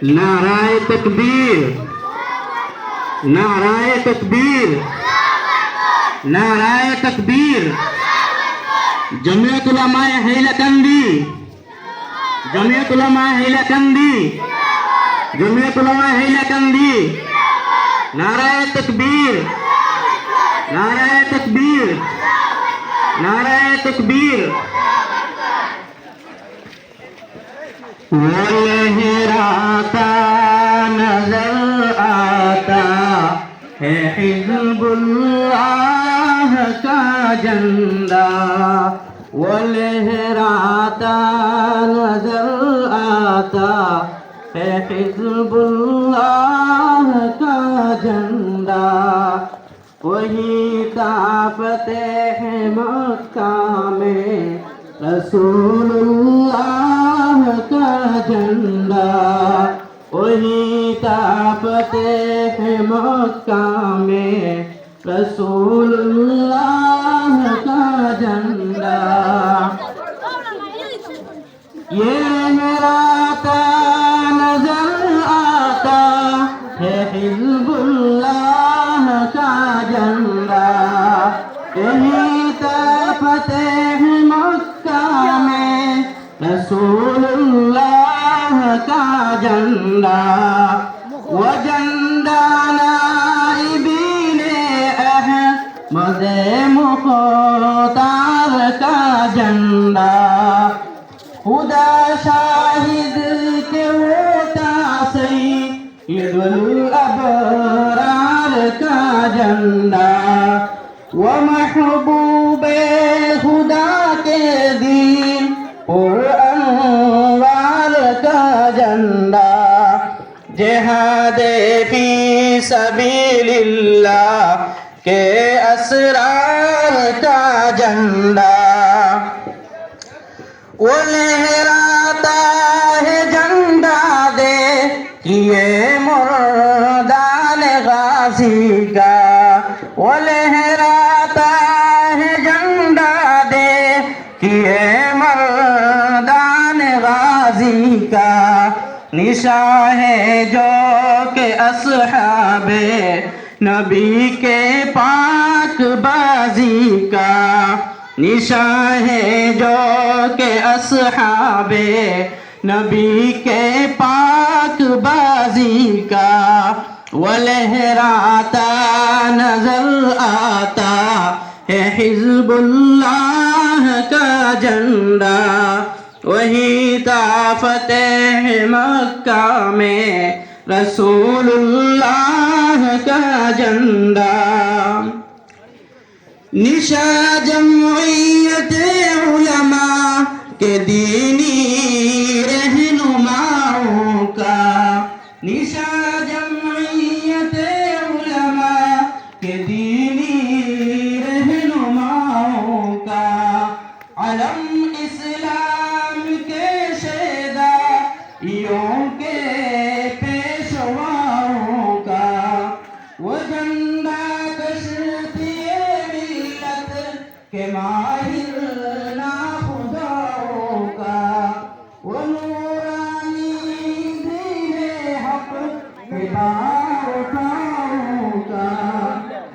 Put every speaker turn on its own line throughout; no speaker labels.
नाराए तकबीर, नाराए तकबीर, नाराए तकबीर। जमियत उलमाए हैलकंदी, जमियत उलमाए हैलकंदी, जमियत उलमाए हैलकंदी। नाराए तकबीर, नाराए तकबीर, नाराए तकबीर। वो लहराता नजर आता है हिज़्बुल्लाह का झंडा, वो लहराता नजर आता है हिज़्बुल्लाह का झंडा। वही ताक़ते है मक्का में रसूलुल्लाह का झंडा, वही ताक़ते है मक्का में रसूलुल्लाह का झंडा। ये लहराता नजर आता है हिज़्बुल्लाह का झंडा, यही ताक़ते है मक्का में रसूलुल्लाह का झंडा। वो झंडा नाइबीने अहमद मुख्तार का झंडा, खुदा शाहिद के होता सैयदुल अबरार का झंडा। वो महबूबे खुदा के दीन और अनवार का झंडा, जिहादे फी सबीलिल्लाह के असरार का झंडा। वो लहराता है झंडा दे किए मुर्दान गाजी का, वो लहराता है झंडा दे किए मुर्दान गाजी का। निशान है जो के असहाबे नबी के पाक बाजी का, निशान है जो के असहाबे नबी के पाक बाजी का। वो लहराता नजर आता है हिज़्बुल्लाह का झंडा, वही ताक़ते है मक्का में रसूलुल्लाह का झंडा। निशा जमइयत उलमा के दीनी रहनुमाओं का, निशा जमइयत उलमा के दीनी रहनुमाओं का। अलम इस्लाम के शेदाइयों के पेशवाओं का, वो झंडा कश्तिए मिल्लत के माहिर नाखुदाओं का। वो नूरानी दीने हक के बारखाओं का,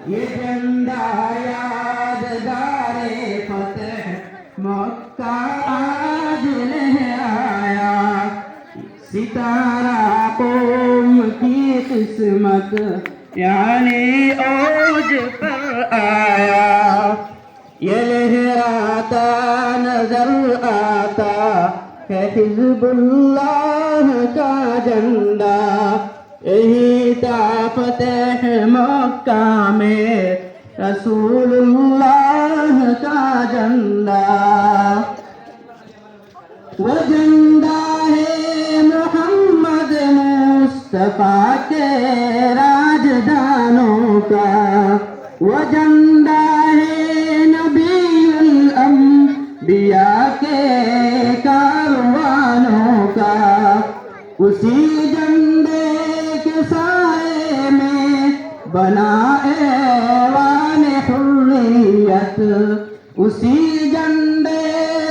ये झंडा यादगारे फतेह मक्का आज लहराया। सितारा कौम की किस्मत यानी ओज पर आया। ये लहराता नजर आता है हिज़्बुल्लाह का झंडा, यही ताक़ते है मक्का में रसूलुल्लाह का झंडा। वो झंडा है मोहम्मद मुस्तफा के राजदानों का, वो झंडा है नबीउल अंबिया के कारवानों का। उसी झंडे के साए में बना ऐवान हुर्रियत, उसी झंडे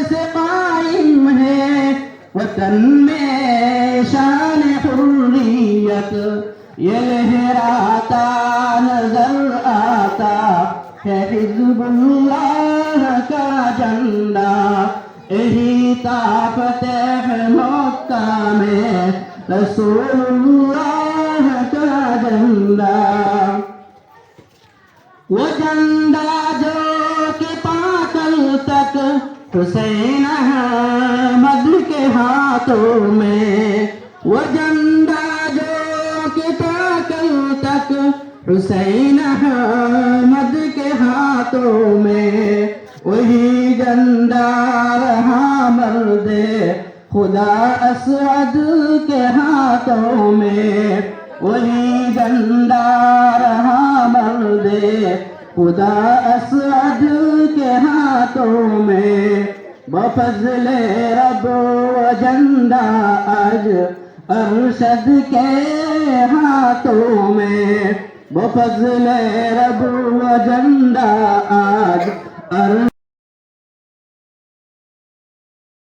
से कायम है वतन में شان حریت یہ لہراتا نظر آتا ہے حزب اللہ کا جھنڈا یہی طاقت ہے مکہ میں رسول اللہ کا جھنڈا وہ جھنڈا جو کہ پاتل تک حسین احمد کے ہاتھوں میں وہ جھنڈا جو کہ پاتل تک حسین احمد کے ہاتھوں میں وہی جھنڈا رہا مرد خدا اسعد کے ہاتھوں میں وہی جھنڈا رہا مرد خدا اسعد کے ہاتھوں میں بفضل رب و جھنڈا آج ارشد کے ہاتھوں میں بفضل رب و جھنڈا آج